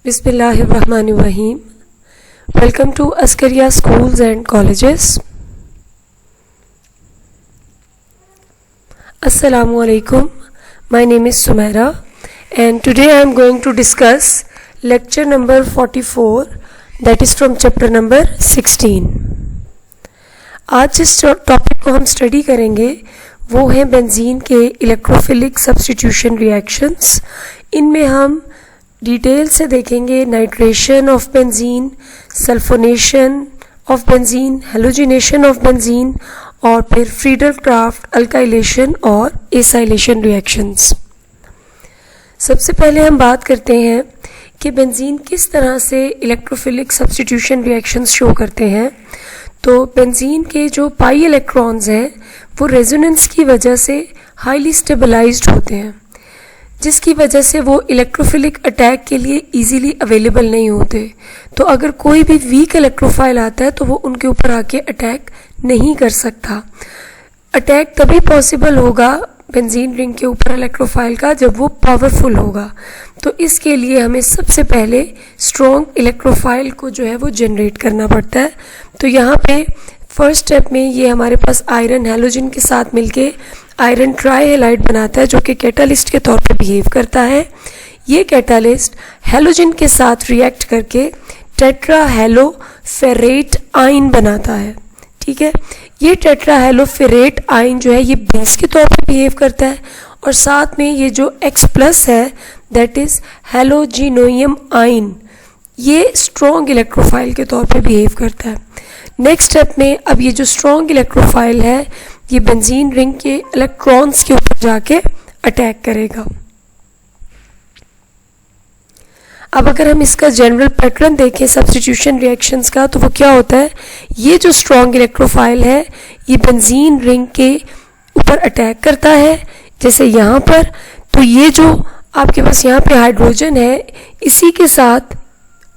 Bismillahirrahmanirrahim. Welcome to Askaria Schools and Colleges. Assalamu alaikum. My name is Sumaira and today I am going to discuss lecture number 44, that is from chapter number 16. आज जिस topic को हम study करेंगे वो है benzene के electrophilic substitution reactions. इनमें हम डिटेल से देखेंगे nitration of benzene, sulphonation of benzene, halogenation of benzene और फिर फ्रीडल-क्राफ्ट, अल्काइलेशन और एसाइलेशन रिएक्शंस. सबसे पहले हम बात करते हैं कि बेंजीन किस तरह से इलेक्ट्रोफिलिक सब्स्टिट्यूशन रिएक्शंस शो करते हैं. तो बेंजीन के जो पाई इलेक्ट्रॉन्स हैं वो रेजोनेंस की वजह से हाईली स्टेबलाइज्ड होते हैं, जिसकी वजह से वो इलेक्ट्रोफिलिक अटैक के लिए इजीली अवेलेबल नहीं होते. तो अगर कोई भी वीक इलेक्ट्रोफाइल आता है तो वो उनके ऊपर आके अटैक नहीं कर सकता. अटैक तभी पॉसिबल होगा बेंजीन रिंग के ऊपर इलेक्ट्रोफाइल का जब वो पावरफुल होगा. तो इसके लिए हमें सबसे पहले स्ट्रॉन्ग इलेक्ट्रोफाइल को जो है वो जनरेट करना पड़ता है. तो यहाँ पे फर्स्ट स्टेप में ये हमारे पास आयरन हैलोजन के साथ मिलके आयरन ट्राईहेलाइड बनाता है जो कि कैटालिस्ट के तौर पे बिहेव करता है. ये कैटालिस्ट हैलोजन के साथ रिएक्ट करके टेट्राहेलोफेरेट आयन बनाता है. ठीक है, ये टेट्राहेलोफेरेट आयन जो है ये बेस के तौर पे बिहेव करता है और साथ में ये जो X+ है दैट इज हैलोजिनोइयम आयन, ये स्ट्रॉन्ग इलेक्ट्रोफाइल के तौर पे बिहेव करता है. नेक्स्ट स्टेप में अब ये जो स्ट्रॉन्ग इलेक्ट्रोफाइल है ये बेंजीन रिंग के इलेक्ट्रॉन्स के ऊपर जाके अटैक करेगा. अब अगर हम इसका जनरल पैटर्न देखें सब्स्टिट्यूशन रिएक्शंस का तो वो क्या होता है, ये जो स्ट्रॉन्ग इलेक्ट्रोफाइल है ये बेंजीन रिंग के ऊपर अटैक करता है जैसे यहाँ पर. तो ये जो आपके पास यहाँ पे हाइड्रोजन है इसी के साथ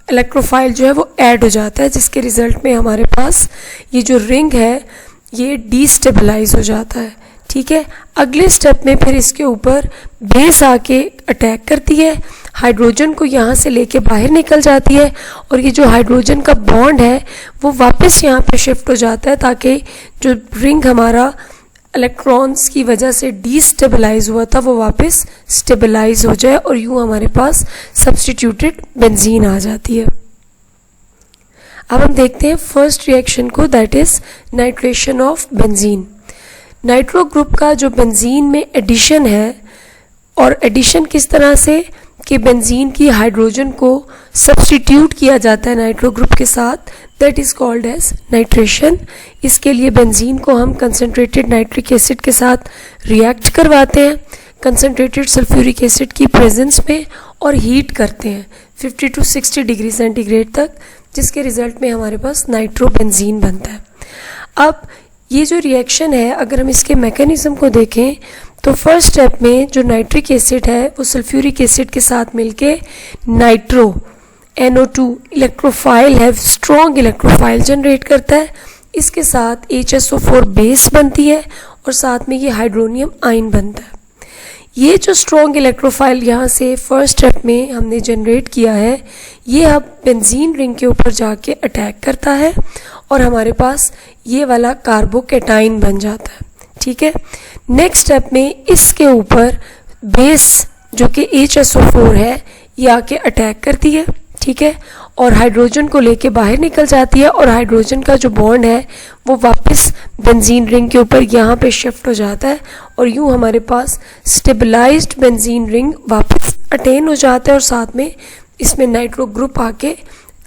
इलेक्ट्रोफाइल जो है वो ऐड हो जाता है, जिसके रिजल्ट में हमारे पास ये जो रिंग है ये डीस्टेबलाइज हो जाता है. ठीक है, अगले स्टेप में फिर इसके ऊपर बेस आके अटैक करती है, हाइड्रोजन को यहाँ से लेके बाहर निकल जाती है और ये जो हाइड्रोजन का बॉन्ड है वो वापस यहाँ पे शिफ्ट हो जाता है ताकि जो रिंग हमारा इलेक्ट्रॉन्स की वजह से डीस्टेबलाइज हुआ था वो वापस स्टेबलाइज हो जाए और यूँ हमारे पास सब्स्टिट्यूटेड बेंजीन आ जाती है. अब हम देखते हैं फर्स्ट रिएक्शन को, that is nitration of benzene. Nitro group का जो बेंजीन में एडिशन है, और एडिशन किस तरह से कि बेंजीन की हाइड्रोजन को सब्स्टिट्यूट किया जाता है नाइट्रो ग्रुप के साथ, that is called as nitration. इसके लिए बेंजीन को हम कंसनट्रेटेड नाइट्रिक एसिड के साथ रिएक्ट करवाते हैं कंसनट्रेटेड सल्फ्यूरिक एसिड की प्रेजेंस में और हीट करते हैं 50 to 60 डिग्री सेंटीग्रेड तक, जिसके रिजल्ट में हमारे पास नाइट्रोबेंजीन बनता है. अब ये जो रिएक्शन है अगर हम इसके मैकेनिज्म को देखें तो फर्स्ट स्टेप में जो नाइट्रिक एसिड है वो सल्फ्यूरिक एसिड के साथ मिलके नाइट्रो NO2 इलेक्ट्रोफाइल है, स्ट्रॉन्ग इलेक्ट्रोफाइल जनरेट करता है. इसके साथ HSO4 बेस बनती है और साथ में ये हाइड्रोनियम आयन बनता है. ये जो स्ट्रॉन्ग इलेक्ट्रोफाइल यहाँ से फर्स्ट स्टेप में हमने जनरेट किया है ये अब बेंजीन रिंग के ऊपर जाके अटैक करता है और हमारे पास ये वाला कार्बोकेटाइन बन जाता है. ठीक है, नेक्स्ट स्टेप में इसके ऊपर बेस जो कि HSO4 है ये आके अटैक करती है. ठीक है, और हाइड्रोजन को लेके बाहर निकल जाती है और हाइड्रोजन का जो बॉन्ड है वो वापस बेंजीन रिंग के ऊपर यहाँ पे शिफ्ट हो जाता है और यूँ हमारे पास स्टेबलाइज्ड बेंजीन रिंग वापस अटेन हो जाता है और साथ में इसमें नाइट्रो ग्रुप आके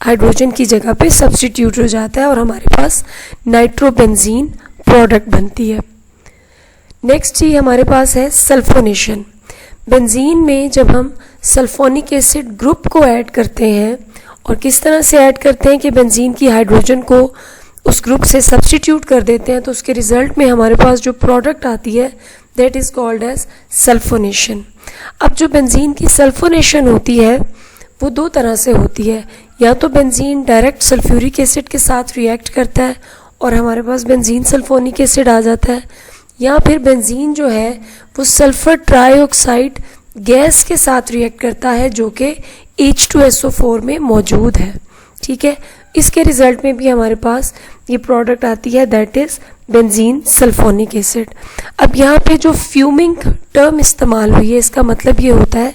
हाइड्रोजन की जगह पे सब्स्टिट्यूट हो जाता है और हमारे पास नाइट्रोबेंजीन प्रोडक्ट बनती है. नेक्स्ट ही हमारे पास है सल्फोनेशन. बेंजीन में जब हम सल्फोनिक एसिड ग्रुप को ऐड करते हैं और किस तरह से ऐड करते हैं कि बेंजीन की हाइड्रोजन को उस ग्रुप से सब्स्टिट्यूट कर देते हैं तो उसके रिजल्ट में हमारे पास जो प्रोडक्ट आती है that is called as sulphonation. अब जो बेंजीन की सल्फोनेशन होती है वो दो तरह से होती है, या तो बेंजीन डायरेक्ट सल्फ्यूरिक एसिड के साथ रिएक्ट करता है और हमारे पास बेंजीन सल्फोनिक एसिड आ जाता है, या फिर बेंजीन जो है वो सल्फर ट्राईऑक्साइड गैस के साथ रिएक्ट करता है जो कि H2SO4 में मौजूद है, ठीक है। इसके रिजल्ट में भी हमारे पास ये प्रोडक्ट आती है, that is benzene sulphonic acid. अब यहाँ पे जो फ्यूमिंग टर्म इस्तेमाल हुई है, इसका मतलब ये होता है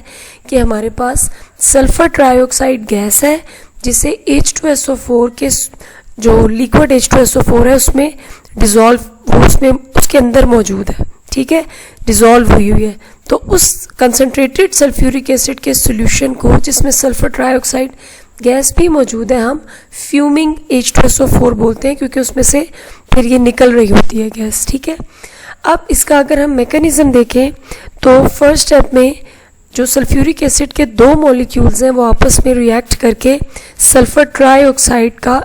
कि हमारे पास सल्फर ट्राइऑक्साइड गैस है जिसे H2SO4 के जो लिक्विड H2SO4 है उसमें डिजोल्व, वो उसमें उसके अंदर मौजूद है, ठीक है, डिजोल्व हुई हुई है। तो उस कंसनट्रेटेड सल्फ्यूरिक एसिड के सॉल्यूशन को, जिसमें सल्फर ट्राइऑक्साइड गैस भी मौजूद है, हम फ्यूमिंग H2SO4 बोलते हैं, क्योंकि उसमें से फिर ये निकल रही होती है गैस, ठीक है। अब इसका अगर हम मैकेनिज्म देखें तो फर्स्ट स्टेप में जो सल्फ्यूरिक एसिड के दो मॉलिक्यूल्स हैं वो आपस में रिएक्ट करके सल्फर ट्राइऑक्साइड का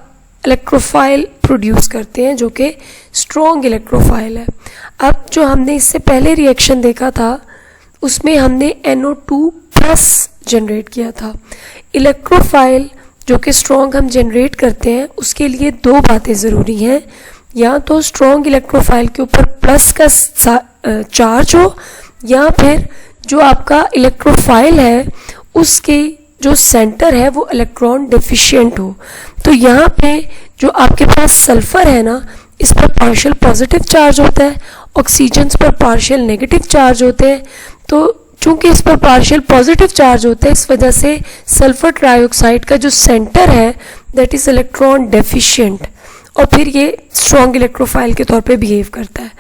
इलेक्ट्रोफाइल प्रोड्यूस करते हैं, जो कि स्ट्रॉन्ग इलेक्ट्रोफाइल है। अब जो हमने इससे पहले रिएक्शन देखा था उसमें हमने NO2+ जनरेट किया था। इलेक्ट्रोफाइल जो कि स्ट्रॉन्ग हम जनरेट करते हैं उसके लिए दो बातें ज़रूरी हैं, या तो स्ट्रॉन्ग इलेक्ट्रोफाइल के ऊपर प्लस का चार्ज हो, या फिर जो आपका इलेक्ट्रोफाइल है उसके जो सेंटर है वो इलेक्ट्रॉन डेफिशिएंट हो। तो यहाँ पे जो आपके पास सल्फर है ना, इस पर पार्शियल पॉजिटिव चार्ज होता है, ऑक्सीजन पर पार्शियल नेगेटिव चार्ज होते हैं। तो चूंकि इस पर पार्शियल पॉजिटिव चार्ज होता है, इस वजह से सल्फर ट्राइऑक्साइड का जो सेंटर है दैट इज इलेक्ट्रॉन डेफिशिएंट, और फिर ये स्ट्रॉन्ग इलेक्ट्रोफाइल के तौर पे बिहेव करता है।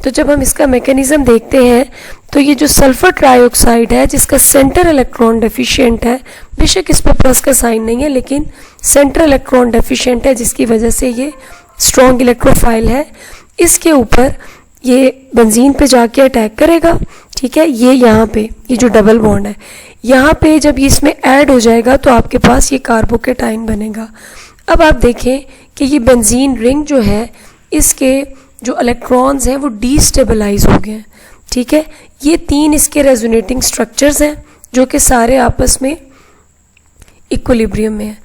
तो जब हम इसका मैकेनिज्म देखते हैं तो ये जो सल्फर ट्राइऑक्साइड है जिसका सेंटर इलेक्ट्रॉन डेफिशिएंट है, बेशक इस पर प्लस का साइन नहीं है लेकिन सेंटर इलेक्ट्रॉन डेफिशिएंट है जिसकी वजह से ये स्ट्रॉन्ग इलेक्ट्रोफाइल है, इसके ऊपर ये बेंजीन पे जाके अटैक करेगा, ठीक है। ये यहाँ पे ये जो डबल बॉन्ड है यहाँ पे जब ये इसमें ऐड हो जाएगा तो आपके पास ये कार्बोकेटाइन बनेगा। अब आप देखें कि ये बेंजीन रिंग जो है इसके जो इलेक्ट्रॉन्स हैं वो डीस्टेबलाइज हो गए हैं, ठीक है। ये तीन इसके रेजोनेटिंग स्ट्रक्चर्स हैं जो कि सारे आपस में इक्विलिब्रियम में है।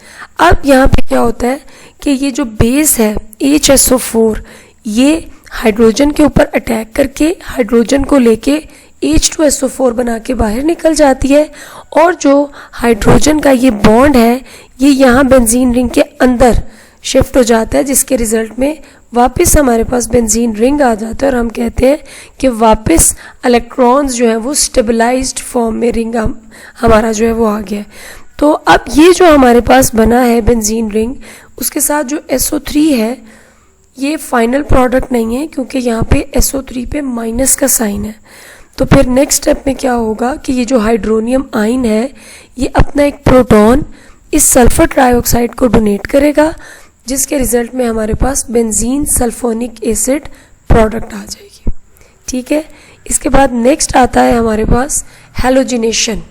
अब यहाँ पे क्या होता है कि ये जो बेस है HSO4 ये हाइड्रोजन के ऊपर अटैक करके हाइड्रोजन को लेके H2SO4 बना के बाहर निकल जाती है, और जो हाइड्रोजन का ये बॉन्ड है ये यहाँ बेंजीन रिंग के अंदर शिफ्ट हो जाता है, जिसके रिजल्ट में वापस हमारे पास बेंजीन रिंग आ जाता है और हम कहते हैं कि वापस इलेक्ट्रॉन्स जो है वो स्टेबलाइज्ड फॉर्म में रिंग हमारा जो है वो आ गया है। तो अब ये जो हमारे पास बना है बेंजीन रिंग, उसके साथ जो SO3 है ये फाइनल प्रोडक्ट नहीं है, क्योंकि यहाँ पे SO3 पे माइनस का साइन है। तो फिर नेक्स्ट स्टेप में क्या होगा कि ये जो हाइड्रोनियम आयन है ये अपना एक प्रोटॉन इस सल्फर ट्राइऑक्साइड को डोनेट करेगा, जिसके रिजल्ट में हमारे पास बेंजीन सल्फोनिक एसिड प्रोडक्ट आ जाएगी, ठीक है। इसके बाद नेक्स्ट आता है हमारे पास हैलोजिनेशन।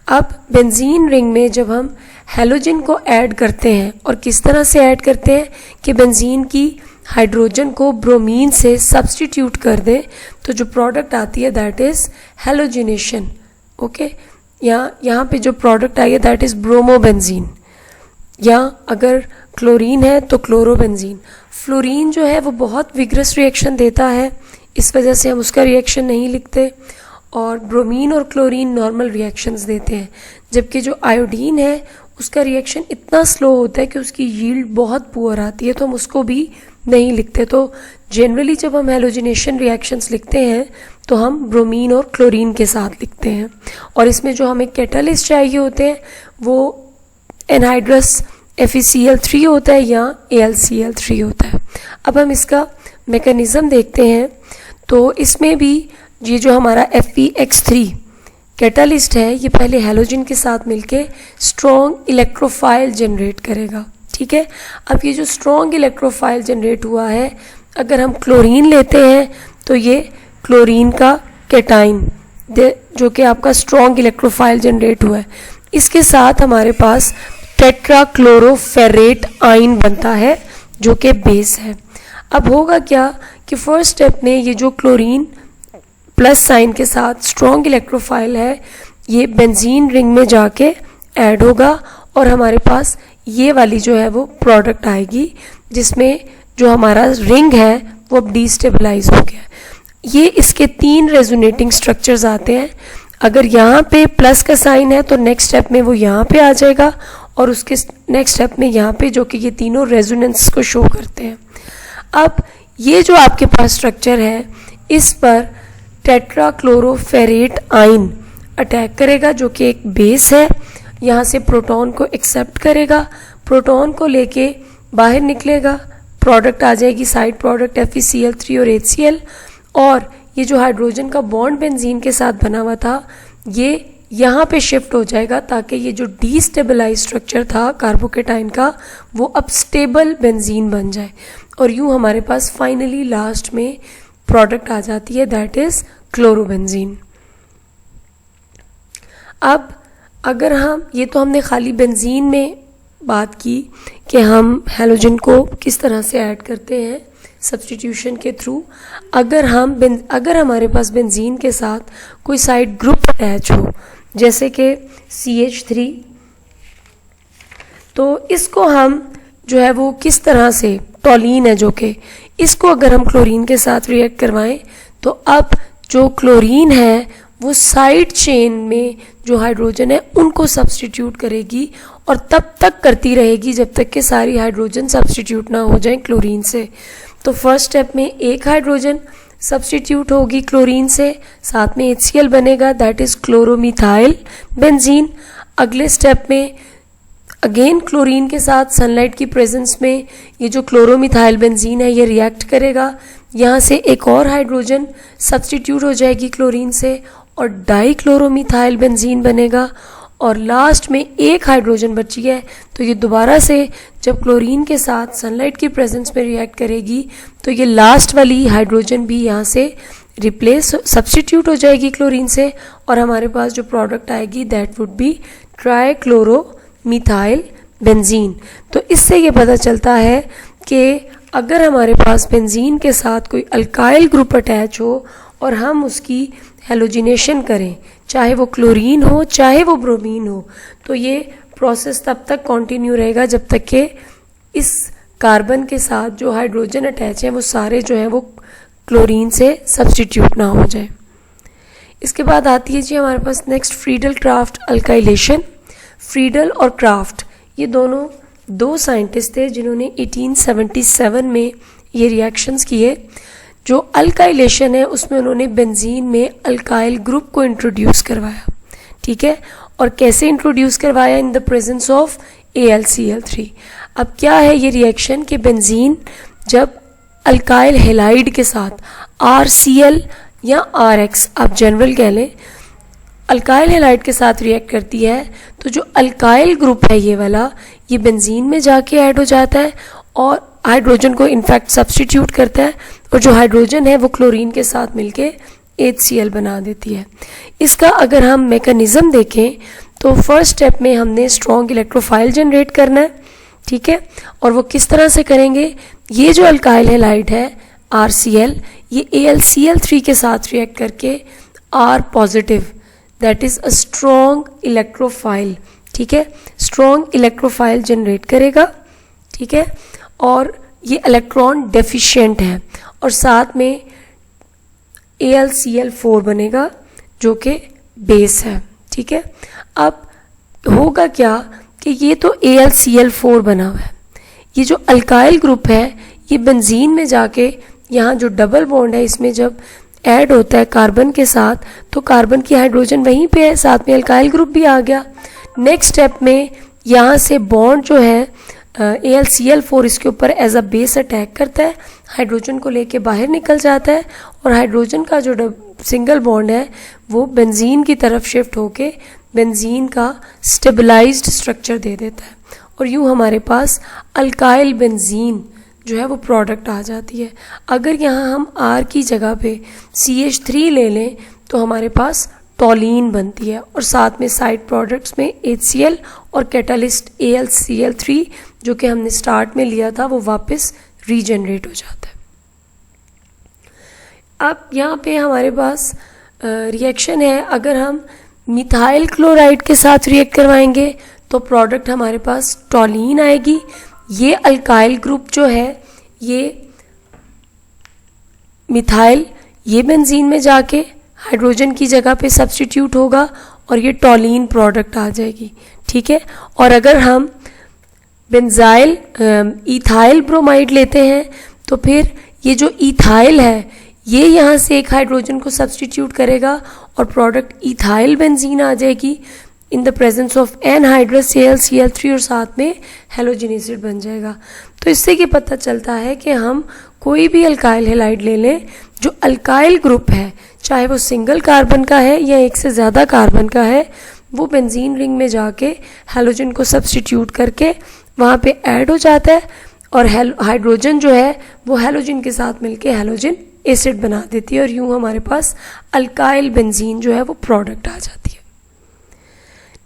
अब बेंजीन रिंग में जब हम हैलोजन को ऐड करते हैं, और किस तरह से ऐड करते हैं कि बेंजीन की हाइड्रोजन को ब्रोमीन से सब्स्टिट्यूट कर दें, तो जो प्रोडक्ट आती है दैट इज हैलोजिनेशन, ओके। यहाँ पे जो प्रोडक्ट आई है दैट इज ब्रोमोबेंजीन, या अगर क्लोरीन है तो क्लोरोबेंजीन। फ्लोरीन जो है वो बहुत विग्रस रिएक्शन देता है, इस वजह से हम उसका रिएक्शन नहीं लिखते, और ब्रोमीन और क्लोरीन नॉर्मल रिएक्शंस देते हैं, जबकि जो आयोडीन है उसका रिएक्शन इतना स्लो होता है कि उसकी यील्ड बहुत पुअर आती है, तो हम उसको भी नहीं लिखते। तो जनरली जब हम हैलोजिनेशन रिएक्शंस लिखते हैं तो हम ब्रोमीन और क्लोरीन के साथ लिखते हैं, और इसमें जो हमें कैटालिस्ट चाहिए होते हैं वो एनहाइड्रस FeCl3 होता है या AlCl3 होता है। अब हम इसका मैकेनिज्म देखते हैं, तो इसमें भी ये जो हमारा FeX3 कैटालिस्ट है ये पहले हैलोजन के साथ मिलके स्ट्रॉन्ग इलेक्ट्रोफाइल जनरेट करेगा, ठीक है। अब ये जो स्ट्रॉन्ग इलेक्ट्रोफाइल जनरेट हुआ है, अगर हम क्लोरीन लेते हैं तो ये क्लोरीन का कैटाइन जो कि आपका स्ट्रॉन्ग इलेक्ट्रोफाइल जनरेट हुआ है, इसके साथ हमारे पास टेट्राक्लोरोफेरेट आयन बनता है जो कि बेस है। अब होगा क्या कि फर्स्ट स्टेप में ये जो क्लोरीन प्लस साइन के साथ स्ट्रॉन्ग इलेक्ट्रोफाइल है ये बेंजीन रिंग में जाके ऐड होगा, और हमारे पास ये वाली जो है वो प्रोडक्ट आएगी, जिसमें जो हमारा रिंग है वो अब डीस्टेबलाइज हो गया। ये इसके तीन रेजोनेटिंग स्ट्रक्चर्स आते हैं। अगर यहाँ पे प्लस का साइन है तो नेक्स्ट स्टेप में वो यहाँ पे आ जाएगा और उसके नेक्स्ट स्टेप में यहाँ पे, जो कि ये तीनों रेजोनेंस को शो करते हैं। अब ये जो आपके पास स्ट्रक्चर है, इस पर टेट्राक्लोरोफेरेट आयन अटैक करेगा, जो कि एक बेस है। यहाँ से प्रोटॉन को एक्सेप्ट करेगा, प्रोटॉन को लेके बाहर निकलेगा, प्रोडक्ट आ जाएगी साइड प्रोडक्ट FeCl3 और HCl, और ये जो हाइड्रोजन का बॉन्ड बेंजीन के साथ बना हुआ था ये यहाँ पे शिफ्ट हो जाएगा, ताकि ये जो डीस्टेबलाइज स्ट्रक्चर था कार्बोकेटाइन का वो अब स्टेबल बेंजीन बन जाए, और यूँ हमारे पास फाइनली लास्ट में प्रोडक्ट आ जाती है, दैट इज क्लोरोबेंजीन। अब अगर हम, ये तो हमने खाली बेंजीन में बात की कि हम हैलोजन को किस तरह से ऐड करते हैं सब्स्टिट्यूशन के थ्रू। अगर हमारे पास बेंजीन के साथ कोई साइड ग्रुप अटैच हो, जैसे कि CH3, तो इसको हम जो है वो किस तरह से, टॉलीन है जो कि, इसको अगर हम क्लोरीन के साथ रिएक्ट करवाएं तो अब जो क्लोरीन है वो साइड चेन में जो हाइड्रोजन है उनको सब्स्टिट्यूट करेगी, और तब तक करती रहेगी जब तक कि सारी हाइड्रोजन सब्स्टिट्यूट ना हो जाए क्लोरीन से। तो फर्स्ट स्टेप में एक हाइड्रोजन सब्स्टिट्यूट होगी क्लोरीन से, साथ में HCl बनेगा, दैट इज क्लोरोमिथाइल बेंजीन। अगले स्टेप में अगेन क्लोरीन के साथ सनलाइट की प्रेजेंस में ये जो क्लोरोमिथाइल बेंजीन है ये रिएक्ट करेगा, यहाँ से एक और हाइड्रोजन सब्स्टिट्यूट हो जाएगी क्लोरीन से और डाइक्लोरोमिथाइल बेंजीन बनेगा, और लास्ट में एक हाइड्रोजन बची है, तो ये दोबारा से जब क्लोरीन के साथ सनलाइट की प्रेजेंस में रिएक्ट करेगी तो ये लास्ट वाली हाइड्रोजन भी यहाँ से रिप्लेस सब्स्टिट्यूट हो जाएगी क्लोरीन से, और हमारे पास जो प्रोडक्ट आएगी दैट वुड बी ट्राइक्लोरोमिथाइल बेंजीन। तो इससे ये पता चलता है कि अगर हमारे पास बेंजीन के साथ कोई अल्काइल ग्रुप अटैच हो और हम उसकी हेलोजिनेशन करें, चाहे वो क्लोरीन हो चाहे वो ब्रोमीन हो, तो ये प्रोसेस तब तक कंटिन्यू रहेगा जब तक कि इस कार्बन के साथ जो हाइड्रोजन अटैच है वो सारे जो है वो क्लोरीन से सब्स्टिट्यूट ना हो जाए। इसके बाद आती है जी हमारे पास next Friedel Crafts alkylation. Friedel और क्राफ्ट ये दोनों दो साइंटिस्ट थे जिन्होंने 1877 में ये रिएक्शंस किए। जो अल्काइलेशन है उसमें उन्होंने बेंजीन में अल्काइल ग्रुप को इंट्रोड्यूस करवाया, ठीक है, और कैसे इंट्रोड्यूस करवाया, इन द प्रेजेंस ऑफ AlCl3। अब क्या है ये रिएक्शन कि बेंजीन जब अल्काइल हेलाइड के साथ RCl या RX आप जनरल कह लें, अल्काइल हेलाइड के साथ रिएक्ट करती है तो जो अल्काइल ग्रुप है ये वाला, ये बेंजीन में जाके ऐड हो जाता है और हाइड्रोजन को इनफैक्ट सब्स्टिट्यूट करता है, और जो हाइड्रोजन है वो क्लोरीन के साथ मिलके HCl बना देती है। इसका अगर हम मैकेनिज्म देखें तो फर्स्ट स्टेप में हमने स्ट्रॉन्ग इलेक्ट्रोफाइल जनरेट करना है, ठीक है, और वो किस तरह से करेंगे, ये जो अल्काइल हेलाइड है RCl ये AlCl3 के साथ रिएक्ट करके R positive, that is a strong electrophile, ठीक है, स्ट्रॉन्ग इलेक्ट्रोफाइल जनरेट करेगा, ठीक है, और ये इलेक्ट्रॉन डेफिशिएंट है, और साथ में AlCl4 बनेगा जो कि बेस है, ठीक है। अब होगा क्या कि ये तो AlCl4 बना हुआ है, ये जो अल्काइल ग्रुप है ये बेंजीन में जाके यहाँ जो डबल बॉन्ड है इसमें जब ऐड होता है कार्बन के साथ तो कार्बन की हाइड्रोजन वहीं पे है, साथ में अल्काइल ग्रुप भी आ गया। नेक्स्ट स्टेप में यहाँ से बॉन्ड जो है AlCl4 इसके ऊपर एज अ बेस अटैक करता है, हाइड्रोजन को लेके बाहर निकल जाता है, और हाइड्रोजन का जो सिंगल बॉन्ड है वो बेंजीन की तरफ शिफ्ट होके बेंजीन का स्टेबलाइज्ड स्ट्रक्चर दे देता है, और यूँ हमारे पास अल्काइल बेंजीन जो है वो प्रोडक्ट आ जाती है। अगर यहाँ हम R की जगह पे CH3 ले लें तो हमारे पास टॉलीन बनती है, और साथ में साइड प्रोडक्ट्स में HCl और कैटालिस्ट AlCl3 जो कि हमने स्टार्ट में लिया था वो वापस रीजनरेट हो जाता है। अब यहाँ पे हमारे पास रिएक्शन है, अगर हम मिथाइल क्लोराइड के साथ रिएक्ट करवाएंगे तो प्रोडक्ट हमारे पास टॉलीन आएगी। ये अल्काइल ग्रुप जो है ये मिथाइल ये बेंजीन में जाके हाइड्रोजन की जगह पे सब्स्टिट्यूट होगा और ये टॉलीन प्रोडक्ट आ जाएगी, ठीक है। और अगर हम बेंजाइल इथाइल ब्रोमाइड लेते हैं तो फिर ये जो इथाइल है ये यहाँ से एक हाइड्रोजन को सब्स्टिट्यूट करेगा और प्रोडक्ट इथाइल बेंजीन आ जाएगी इन the presence of anhydrous Cl और साथ में हेलोजन एसिड बन जाएगा। तो इससे ये पता चलता है कि हम कोई भी अल्काइल हैलाइड ले लें, जो अल्काइल ग्रुप है चाहे वो सिंगल कार्बन का है या एक से ज़्यादा कार्बन का है, वो बेंजीन रिंग में जाके हेलोजन को सब्स्टिट्यूट करके वहाँ पे ऐड हो जाता है और हाइड्रोजन जो है वो हेलोजन के साथ मिलके हेलोजन एसिड बना देती है और यूं हमारे पास अल्काइल बेंजीन जो है वो प्रोडक्ट आ जाती है।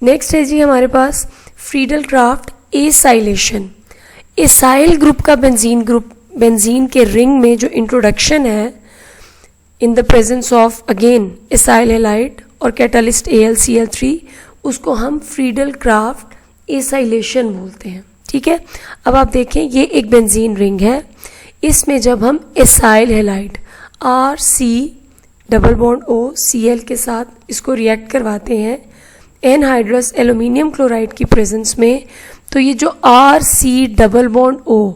नेक्स्ट है जी हमारे पास Friedel Crafts acylation. Acyl group का बेंजीन के रिंग में जो इंट्रोडक्शन है in the presence of again acyl halide और कैटालिस्ट AlCl3, उसको हम फ्रीडल क्राफ्ट एसाइलेशन बोलते हैं, ठीक है। अब आप देखें ये एक बेंजीन रिंग है, इसमें जब हम एसाइल हैलाइड RC+O Cl के साथ इसको रिएक्ट करवाते हैं एनहाइड्रस एल्यूमिनियम क्लोराइड की प्रेजेंस में, तो ये जो RC+O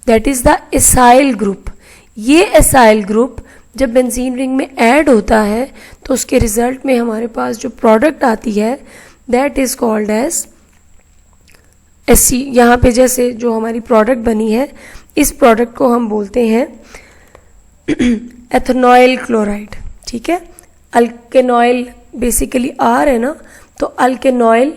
that is the acyl group, ये एसाइल ग्रुप जब बेंजीन रिंग में ऐड होता है तो उसके रिजल्ट में हमारे पास जो प्रोडक्ट आती है that is called as SC. यहाँ पे जैसे जो हमारी प्रोडक्ट बनी है इस प्रोडक्ट को हम बोलते हैं एथेनॉइल क्लोराइड, ठीक है। अल्केनॉइल बेसिकली आर है ना, तो अल्केनॉइल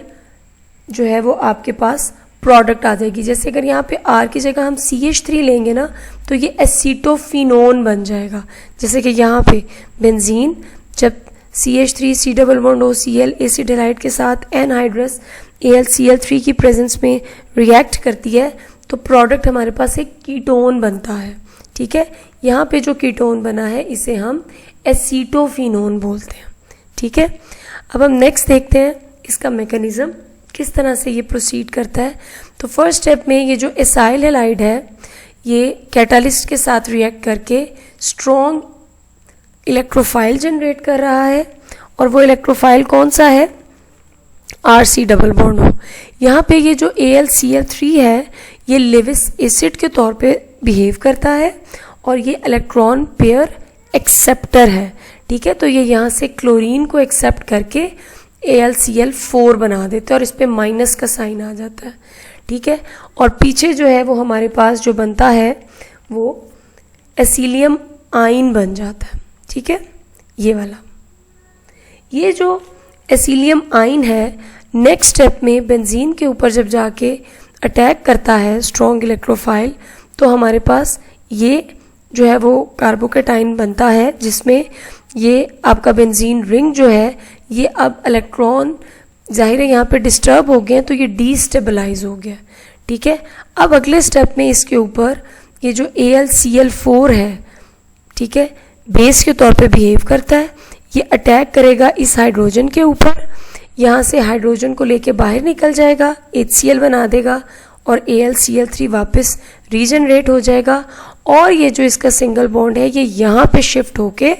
जो है वो आपके पास प्रोडक्ट आ जाएगी। जैसे अगर यहाँ पे आर की जगह हम CH3 लेंगे ना तो ये एसीटोफिनोन बन जाएगा। जैसे कि यहाँ पे बेंजीन जब CH3 C+O एसिड हैलाइड के साथ एनहाइड्रस AlCl3 की प्रेजेंस में रिएक्ट करती है तो प्रोडक्ट हमारे पास एक कीटोन बनता है, ठीक है। यहाँ पे जो कीटोन बना है इसे हम एसीटोफिनोन बोलते हैं, ठीक है। अब हम नेक्स्ट देखते हैं इसका मैकेनिज्म किस तरह से ये प्रोसीड करता है। तो फर्स्ट स्टेप में ये जो एसाइल हैलाइड है ये कैटालिस्ट के साथ रिएक्ट करके स्ट्रॉन्ग इलेक्ट्रोफाइल जनरेट कर रहा है और वो इलेक्ट्रोफाइल कौन सा है, RC+O। यहाँ पे ये जो AlCl3 है ये लेविस एसिड के तौर पे बिहेव करता है और ये इलेक्ट्रॉन पेयर एक्सेप्टर है, ठीक है। तो ये यहाँ से क्लोरीन को एक्सेप्ट करके AlCl4 बना देते हैं और इस पे माइनस का साइन आ जाता है, ठीक है। और पीछे जो है वो हमारे पास जो बनता है वो एसिलियम आइन बन जाता है, ठीक है, ये वाला। ये जो एसिलियम आइन है नेक्स्ट स्टेप में बेंजीन के ऊपर जब जाके अटैक करता है स्ट्रॉन्ग इलेक्ट्रोफाइल तो हमारे पास ये जो है वो कार्बोकेटाइन बनता है जिसमें ये आपका बेंजीन रिंग जो है ये अब इलेक्ट्रॉन जाहिर है यहाँ पे डिस्टर्ब हो गए हैं तो ये डीस्टेबलाइज हो गया, ठीक है। अब अगले स्टेप में इसके ऊपर ये जो AlCl4 है, ठीक है, बेस के तौर पे बिहेव करता है। ये अटैक करेगा इस हाइड्रोजन के ऊपर, यहाँ से हाइड्रोजन को लेके बाहर निकल जाएगा, HCl बना देगा और AlCl3 वापस रीजनरेट हो जाएगा और ये जो इसका सिंगल बॉन्ड है ये यहाँ पे शिफ्ट होके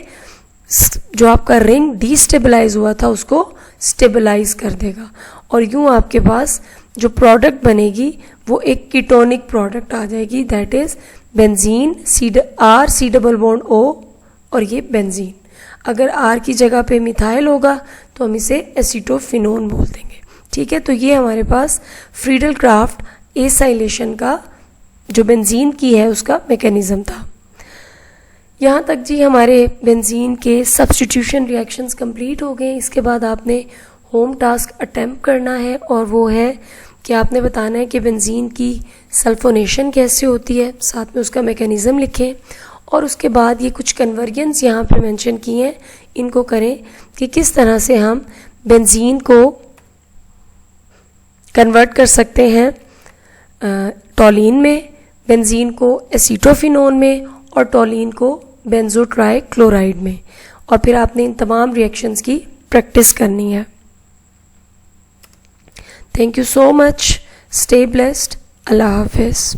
जो आपका रिंग डीस्टेबलाइज हुआ था उसको स्टेबलाइज कर देगा और यूं आपके पास जो प्रोडक्ट बनेगी वो एक कीटोनिक प्रोडक्ट आ जाएगी दैट इज बेंजीन RC+O और ये बेंजीन। अगर R की जगह पे मिथाइल होगा तो हम इसे एसीटोफिनोन बोल देंगे, ठीक है। तो ये हमारे पास फ्रीडल क्राफ्ट एसाइलेशन का जो बेंजीन की है उसका मैकेनिज्म था। यहाँ तक जी हमारे बेंजीन के सब्स्टिट्यूशन रिएक्शंस कंप्लीट हो गए। इसके बाद आपने होम टास्क अटेम्प्ट करना है और वो है कि आपने बताना है कि बेंजीन की सल्फोनेशन कैसे होती है, साथ में उसका मैकेनिज्म लिखें और उसके बाद ये कुछ कन्वर्जन्स यहाँ पे मेंशन किए हैं इनको करें कि किस तरह से हम बेंजीन को कन्वर्ट कर सकते हैं टॉलीन में, बेंजीन को एसीटोफिनोन में और टॉलीन को बेंजोट्राई क्लोराइड में, और फिर आपने इन तमाम रिएक्शंस की प्रैक्टिस करनी है। Thank you so much, stay blessed, अल्लाह हाफिज़।